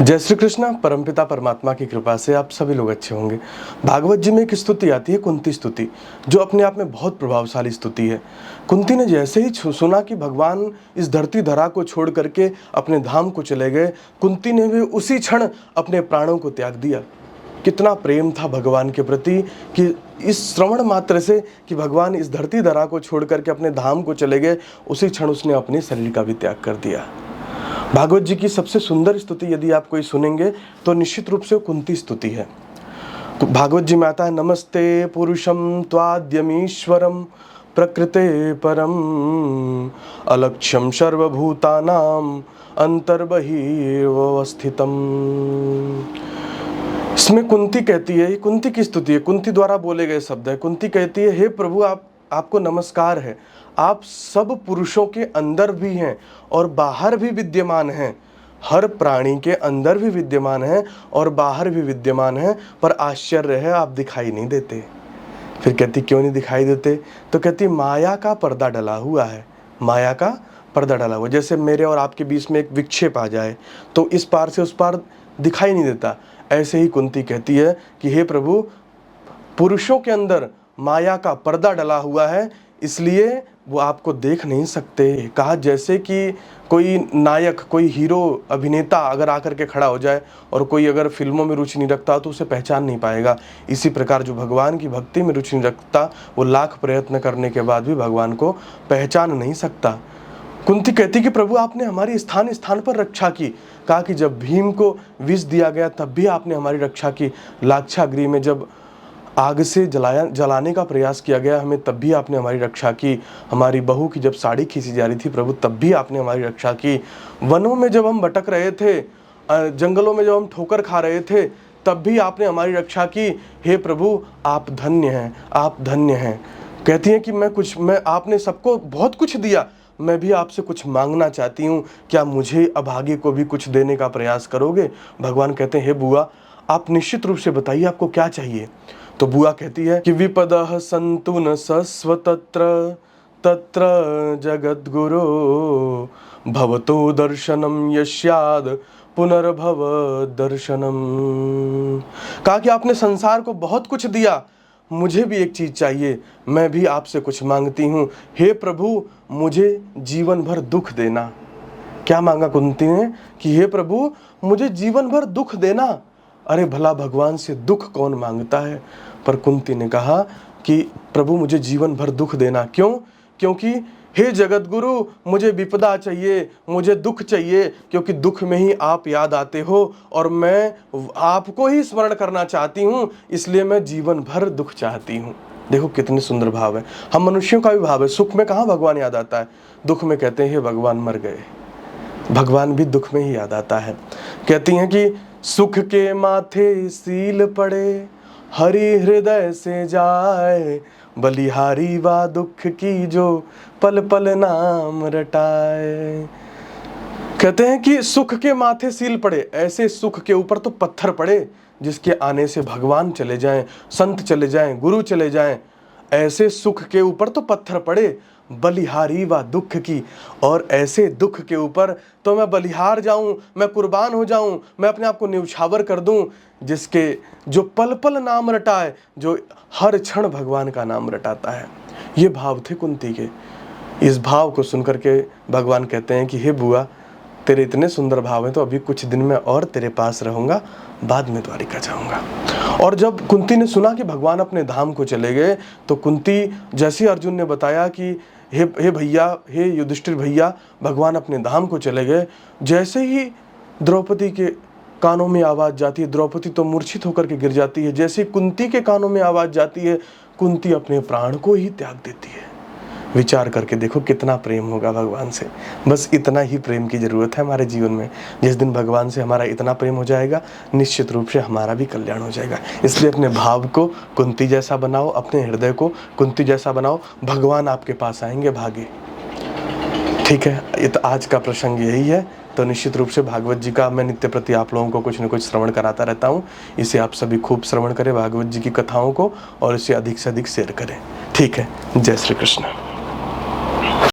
जय श्री कृष्ण। परमपिता परमात्मा की कृपा से आप सभी लोग अच्छे होंगे। भागवत जी में एक स्तुति आती है, कुंती स्तुति, जो अपने आप में बहुत प्रभावशाली स्तुति है। कुंती ने जैसे ही सुना कि भगवान इस धरती धरा को छोड़ करके अपने धाम को चले गए, कुंती ने भी उसी क्षण अपने प्राणों को त्याग दिया। कितना प्रेम था भगवान के प्रति कि इस श्रवण मात्र से कि भगवान इस धरती धरा को छोड़ करके अपने धाम को चले गए, उसी क्षण उसने अपने शरीर का भी त्याग कर दिया। भागवत जी की सबसे सुंदर स्तुति यदि आप कोई सुनेंगे तो निश्चित रूप से कुंती स्तुति है। भागवत जी में आता है, नमस्ते पुरुषम त्वाद्यमीश्वरम प्रकृते परम अलक्ष्यम सर्वभूतानाम अंतर्बहिर्वस्थितम। इसमें कुंती कहती है, ये कुंती की स्तुति है, कुंती द्वारा बोले गए शब्द है। कुंती कहती है, हे प्रभु आपको नमस्कार है, आप सब पुरुषों के अंदर भी हैं और बाहर भी विद्यमान हैं, हर प्राणी के अंदर भी विद्यमान हैं और बाहर भी विद्यमान हैं, पर आश्चर्य है आप दिखाई नहीं देते। फिर कहती क्यों नहीं दिखाई देते? तो कहती माया का पर्दा डला हुआ है, माया का पर्दा डला हुआ। जैसे मेरे और आपके बीच में एक विक्षेप आ जाए तो इस पार से उस पार दिखाई नहीं देता, ऐसे ही कुंती कहती है कि हे प्रभु, पुरुषों के अंदर माया का पर्दा डला हुआ है, इसलिए वो आपको देख नहीं सकते। कहा जैसे कि कोई नायक, कोई हीरो अभिनेता अगर आकर के खड़ा हो जाए और कोई अगर फिल्मों में रुचि नहीं रखता तो उसे पहचान नहीं पाएगा, इसी प्रकार जो भगवान की भक्ति में रुचि नहीं रखता वो लाख प्रयत्न करने के बाद भी भगवान को पहचान नहीं सकता। कुंती कहती कि प्रभु आपने हमारी स्थान स्थान पर रक्षा की। कहा कि जब भीम को विष दिया गया तब भी आपने हमारी रक्षा की, लाक्षागृह में जब आग से जलाने का प्रयास किया गया हमें तब भी आपने हमारी रक्षा की, हमारी बहू की जब साड़ी खींची जा रही थी प्रभु तब भी आपने हमारी रक्षा की, वनों में जब हम भटक रहे थे, जंगलों में जब हम ठोकर खा रहे थे तब भी आपने हमारी रक्षा की। हे प्रभु आप धन्य हैं, आप धन्य हैं। कहती हैं कि मैं आपने सबको बहुत कुछ दिया, मैं भी आपसे कुछ मांगना चाहती हूँ, क्या मुझे अभागे को भी कुछ देने का प्रयास करोगे? भगवान कहते हैं, हे बुआ आप निश्चित रूप से बताइए आपको क्या चाहिए। तो बुआ कहती है कि विपदः सन्तु न सस्व तत्र तत्र जगद्गुरो भवतो दर्शनम यस्याद पुनर्भव दर्शनम। कहा कि आपने संसार को बहुत कुछ दिया, मुझे भी एक चीज चाहिए, मैं भी आपसे कुछ मांगती हूँ। हे प्रभु मुझे जीवन भर दुख देना। क्या मांगा कुंती ने? कि हे प्रभु मुझे जीवन भर दुख देना। अरे भला भगवान से दुख कौन मांगता है? पर कुंती ने कहा कि प्रभु मुझे जीवन भर दुख देना। क्यों? क्योंकि हे जगत गुरु मुझे विपदा चाहिए, मुझे दुख चाहिए, क्योंकि दुख में ही आप याद आते हो और मैं आपको ही स्मरण करना चाहती हूँ, इसलिए मैं जीवन भर दुख चाहती हूँ। देखो कितने सुंदर भाव है। हम मनुष्यों का भी भाव है। सुख में कहाँ भगवान याद आता है? दुख में कहते हैं हे भगवान मर गए। भगवान भी दुख में ही याद आता है। कहती हैं कि सुख के माथे सील पड़े, हरि हृदय से जाए, बलिहारी वा दुख की जो पल पल नाम रटाए। कहते हैं कि सुख के माथे सील पड़े, ऐसे सुख के ऊपर तो पत्थर पड़े जिसके आने से भगवान चले जाएं, संत चले जाएं, गुरु चले जाएं, ऐसे सुख के ऊपर तो पत्थर पड़े, बलिहारी व दुख की, और ऐसे दुख के ऊपर तो मैं बलिहार जाऊं, मैं कुर्बान हो जाऊं, मैं अपने आप को न्यौछावर कर दूं, जिसके जो पल पल नाम रटाए, जो हर क्षण भगवान का नाम रटाता है। ये भाव थे कुंती के। इस भाव को सुनकर के भगवान कहते हैं कि हे बुआ तेरे इतने सुंदर भाव हैं तो अभी कुछ दिन में और तेरे पास रहूंगा, बाद में द्वारिका जाऊंगा। और जब कुंती ने सुना कि भगवान अपने धाम को चले गए तो कुंती, जैसे अर्जुन ने बताया कि हे भैया, हे युधिष्ठिर भैया, भगवान अपने धाम को चले गए, जैसे ही द्रौपदी के कानों में आवाज़ जाती है, द्रौपदी तो मूर्छित होकर के गिर जाती है। जैसे कुंती के कानों में आवाज़ जाती है, कुंती अपने प्राण को ही त्याग देती है। विचार करके देखो कितना प्रेम होगा भगवान से। बस इतना ही प्रेम की ज़रूरत है हमारे जीवन में। जिस दिन भगवान से हमारा इतना प्रेम हो जाएगा, निश्चित रूप से हमारा भी कल्याण हो जाएगा। इसलिए अपने भाव को कुंती जैसा बनाओ, अपने हृदय को कुंती जैसा बनाओ, भगवान आपके पास आएंगे भागे। ठीक है, ये तो आज का प्रसंग यही है। तो निश्चित रूप से भागवत जी का मैं नित्य प्रति आप लोगों को कुछ न कुछ श्रवण कराता रहता हूँ। इसे आप सभी खूब श्रवण करें भागवत जी की कथाओं को, और इसे अधिक से अधिक शेयर करें। ठीक है, जय श्री कृष्ण।